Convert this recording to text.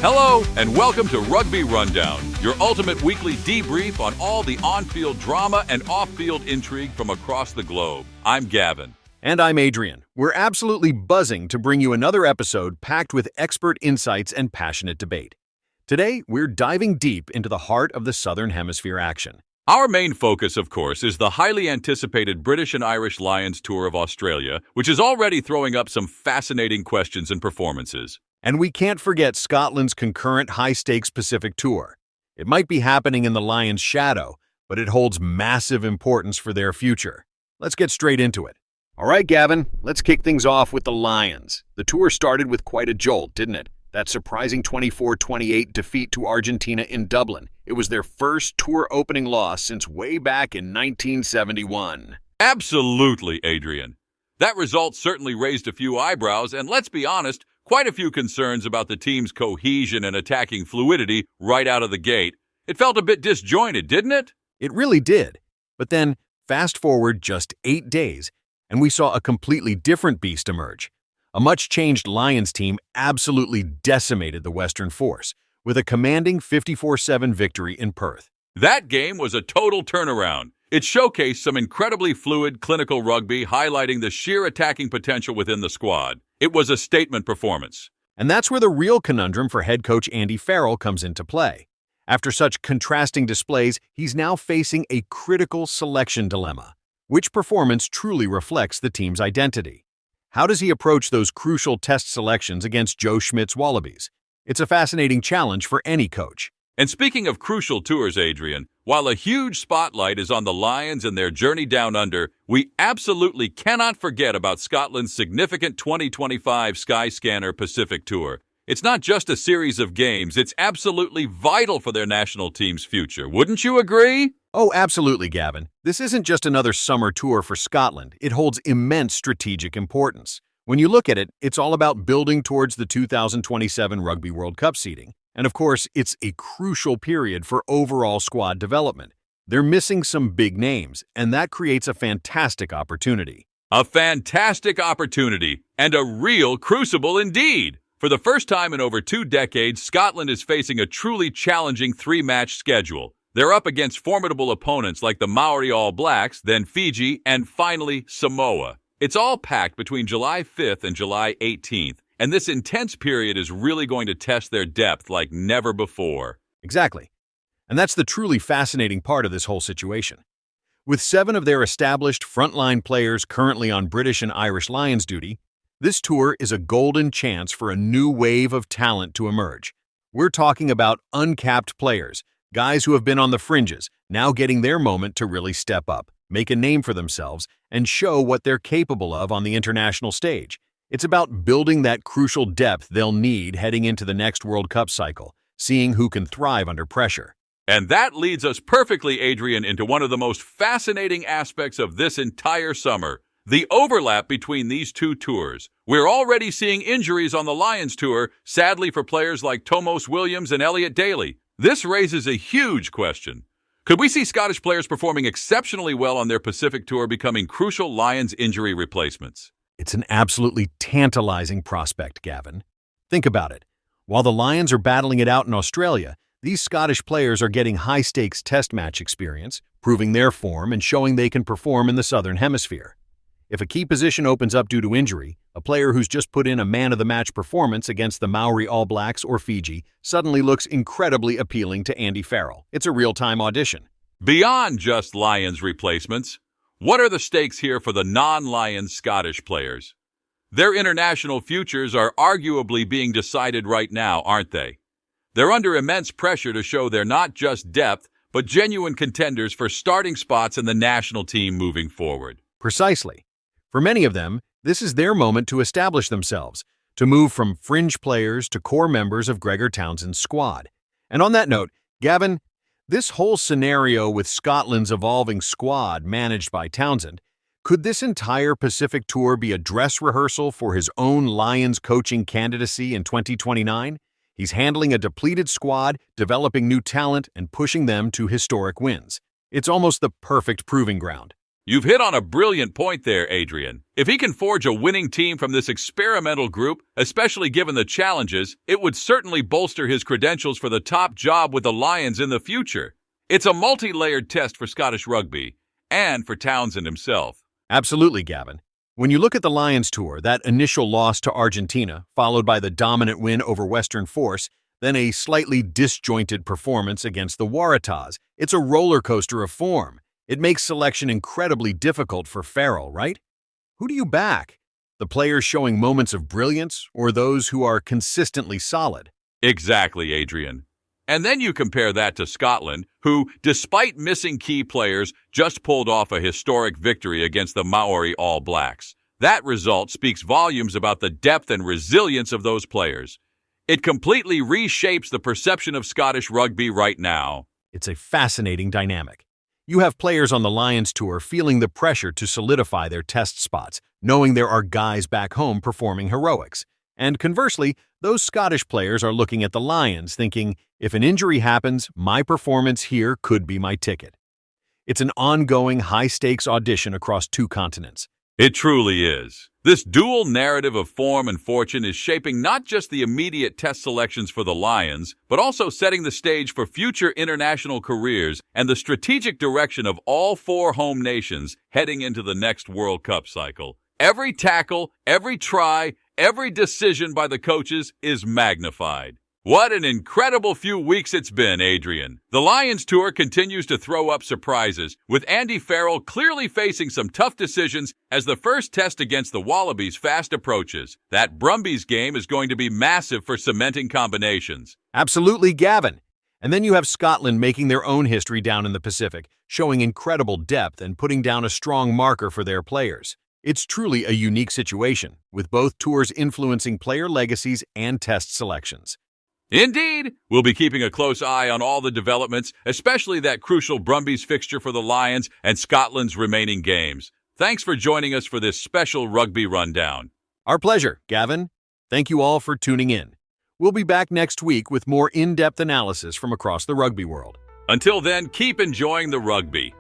Hello, and welcome to Rugby Rundown, your ultimate weekly debrief on all the on-field drama and off-field intrigue from across the globe. I'm Gavin. And I'm Adrian. We're absolutely buzzing to bring you another episode packed with expert insights and passionate debate. Today, we're diving deep into the heart of the Southern Hemisphere action. Our main focus, of course, is the highly anticipated British and Irish Lions Tour of Australia, which is already throwing up some fascinating questions and performances. And we can't forget Scotland's Concurrent high-stakes Pacific Tour. It might be happening in the Lions' shadow, but it holds massive importance for their future. Let's get straight into it. All right, Gavin, let's kick things off with the Lions. The tour started with quite a jolt, didn't it? That surprising 24-28 defeat to Argentina in Dublin. It was their first tour opening loss since way back in 1971. Absolutely, Adrian. That result certainly raised a few eyebrows, and let's be honest, quite a few concerns about the team's cohesion and attacking fluidity right out of the gate. It felt a bit disjointed, didn't it? It really did. But then, fast forward just 8 days, and we saw a completely different beast emerge. A much-changed Lions team absolutely decimated the Western force, with a commanding 54-7 victory in Perth. That game was a total turnaround. It showcased some incredibly fluid, clinical rugby, highlighting the sheer attacking potential within the squad. It was a statement performance. And that's where the real conundrum for head coach Andy Farrell comes into play. After such contrasting displays, he's now facing a critical selection dilemma. Which performance truly reflects the team's identity? How does he approach those crucial test selections against Joe Schmidt's Wallabies? It's a fascinating challenge for any coach. And speaking of crucial tours, Adrian, while a huge spotlight is on the Lions and their journey down under, we absolutely cannot forget about Scotland's significant 2025 Skyscanner Pacific Tour. It's not just a series of games, it's absolutely vital for their national team's future. Wouldn't you agree? Oh, absolutely, Gavin. This isn't just another summer tour for Scotland. It holds immense strategic importance. When you look at it, it's all about building towards the 2027 Rugby World Cup seeding. And of course, it's a crucial period for overall squad development. They're missing some big names, and that creates a fantastic opportunity. A fantastic opportunity, and a real crucible indeed. For the first time in over 2 decades, Scotland is facing a truly challenging 3-match schedule. They're up against formidable opponents like the Maori All Blacks, then Fiji, and finally Samoa. It's all packed between July 5th and July 18th. And this intense period is really going to test their depth like never before. Exactly. And that's the truly fascinating part of this whole situation. With 7 of their established frontline players currently on British and Irish Lions duty, this tour is a golden chance for a new wave of talent to emerge. We're talking about uncapped players, guys who have been on the fringes, now getting their moment to really step up, make a name for themselves, and show what they're capable of on the international stage. It's about building that crucial depth they'll need heading into the next World Cup cycle, seeing who can thrive under pressure. And that leads us perfectly, Adrian, into one of the most fascinating aspects of this entire summer, the overlap between these two tours. We're already seeing injuries on the Lions Tour, sadly for players like Tomos Williams and Elliot Daly. This raises a huge question. Could we see Scottish players performing exceptionally well on their Pacific Tour becoming crucial Lions injury replacements? It's an absolutely tantalizing prospect, Gavin. Think about it. While the Lions are battling it out in Australia, these Scottish players are getting high-stakes test match experience, proving their form and showing they can perform in the Southern Hemisphere. If a key position opens up due to injury, a player who's just put in a man-of-the-match performance against the Maori All Blacks or Fiji suddenly looks incredibly appealing to Andy Farrell. It's a real-time audition. Beyond just Lions replacements, what are the stakes here for the non-Lions Scottish players? Their international futures are arguably being decided right now, aren't they? They're under immense pressure to show they're not just depth, but genuine contenders for starting spots in the national team moving forward. Precisely. For many of them, this is their moment to establish themselves, to move from fringe players to core members of Gregor Townsend's squad. And on that note, Gavin, this whole scenario with Scotland's evolving squad managed by Townsend, could this entire Pacific Tour be a dress rehearsal for his own Lions coaching candidacy in 2029? He's handling a depleted squad, developing new talent, and pushing them to historic wins. It's almost the perfect proving ground. You've hit on a brilliant point there, Adrian. If he can forge a winning team from this experimental group, especially given the challenges, it would certainly bolster his credentials for the top job with the Lions in the future. It's a multi-layered test for Scottish rugby and for Townsend himself. Absolutely, Gavin. When you look at the Lions tour, that initial loss to Argentina, followed by the dominant win over Western Force, then a slightly disjointed performance against the Waratahs, it's a roller coaster of form. It makes selection incredibly difficult for Farrell, right? Who do you back? The players showing moments of brilliance or those who are consistently solid? Exactly, Adrian. And then you compare that to Scotland, who, despite missing key players, just pulled off a historic victory against the Maori All Blacks. That result speaks volumes about the depth and resilience of those players. It completely reshapes the perception of Scottish rugby right now. It's a fascinating dynamic. You have players on the Lions tour feeling the pressure to solidify their test spots, knowing there are guys back home performing heroics. And conversely, those Scottish players are looking at the Lions thinking, if an injury happens, my performance here could be my ticket. It's an ongoing high-stakes audition across two continents. It truly is. This dual narrative of form and fortune is shaping not just the immediate test selections for the Lions, but also setting the stage for future international careers and the strategic direction of all four home nations heading into the next World Cup cycle. Every tackle, every try, every decision by the coaches is magnified. What an incredible few weeks it's been, Adrian. The Lions tour continues to throw up surprises, with Andy Farrell clearly facing some tough decisions as the first test against the Wallabies fast approaches. That Brumbies game is going to be massive for cementing combinations. Absolutely, Gavin. And then you have Scotland making their own history down in the Pacific, showing incredible depth and putting down a strong marker for their players. It's truly a unique situation, with both tours influencing player legacies and test selections. Indeed, we'll be keeping a close eye on all the developments, especially that crucial Brumbies fixture for the Lions and Scotland's remaining games. Thanks for joining us for this special rugby rundown. Our pleasure, Gavin. Thank you all for tuning in. We'll be back next week with more in-depth analysis from across the rugby world. Until then, keep enjoying the rugby.